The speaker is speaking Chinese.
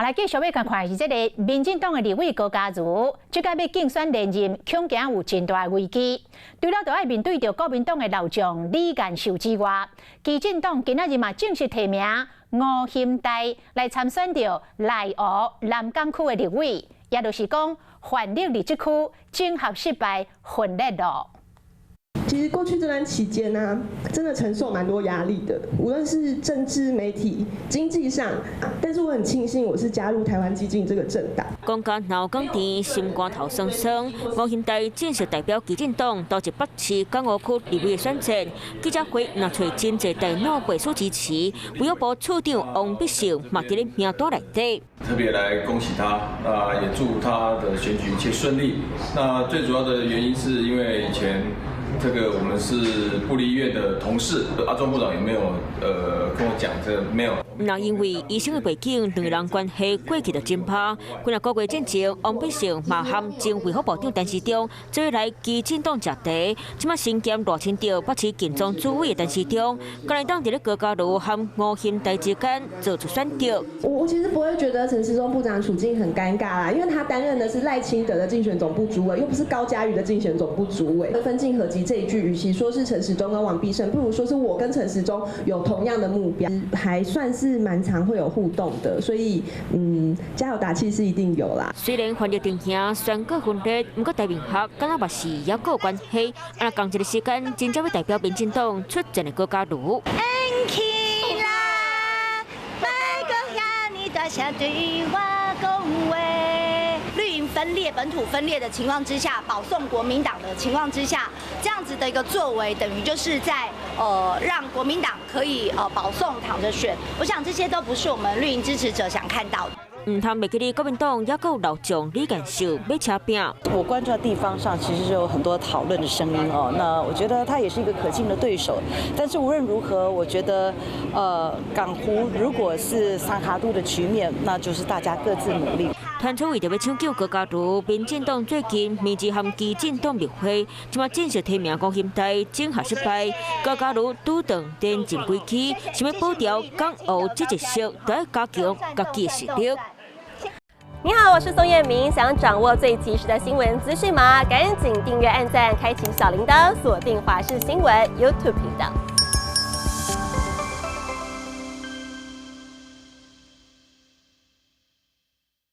来继续要看看是这个民进党的立委高嘉瑜，即届要竞选连任，恐惊有真大危机。除了要面对着国民党的老将李干秀之外，基进党今仔日嘛正式提名吴欣岱来参选着内湖南港区的立委，也就是讲泛绿立即区整合失败，分裂咯。 其实过去这段期间呢、真的承受蛮多压力的，无论是政治、媒体、经济上。但是我很庆幸我是加入台湾基进这个政党。讲到闹港田心肝头酸酸，吴欣岱正式代表基进党到一北市港务区立委的选战。记者会拿出真侪大脑背书支持，卫生部处长王必胜嘛伫咧名单内底。 特别来恭喜他，也祝他的选举一切顺利。那最主要的原因是因为以前这个我们是部立医院的同事，阿中部长有没有跟我讲这没有？那因为医生的背景，两人关系过去就真歹。几个月之前，王必胜嘛和前卫福部长陈时中做来基进党食茶，即马身兼罗清照北市建中主委的陈时中，国民党伫咧高嘉瑜和吴欣岱之间做出选择。我其实不会觉得陈时中部长处境很尴尬啦，因为他担任的是赖清德的竞选总部主委，又不是高嘉瑜的竞选总部主委。分进合集这一句，与其说是陈时中跟王必胜，不如说是我跟陈时中有同样的目标，还算是蛮常会有互动的，所以加油打气是一定有啦。虽然泛绿阵营选举分裂，不过台面学敢若嘛是也有关系。啊，同一个时间，真正要代表民进党出战的高嘉瑜。想对我讲话。绿营分裂、本土分裂的情况之下，保送国民党的情况之下，这样子的一个作为，等于就是在让国民党可以保送躺着选。我想这些都不是我们绿营支持者想看到的。 唔通袂记哩，国民党也有老将李干秀要车拼。我关注的地方上，其实是有很多讨论的声音哦。那我觉得他也是一个可敬的对手。但是无论如何，我觉得，港湖如果是三卡度的局面，那就是大家各自努力。团出为着要抢救高嘉瑜，民进党最近面子和基进党密会，即马正式提名吴欣岱整合失败，高嘉瑜拄当连进几期，想要保住港澳这一色，都要加强家己的实力。 你好，我是宋彦明。想掌握最及时的新闻资讯吗？赶紧订阅、按赞、开启小铃铛，锁定华视新闻 YouTube 频道。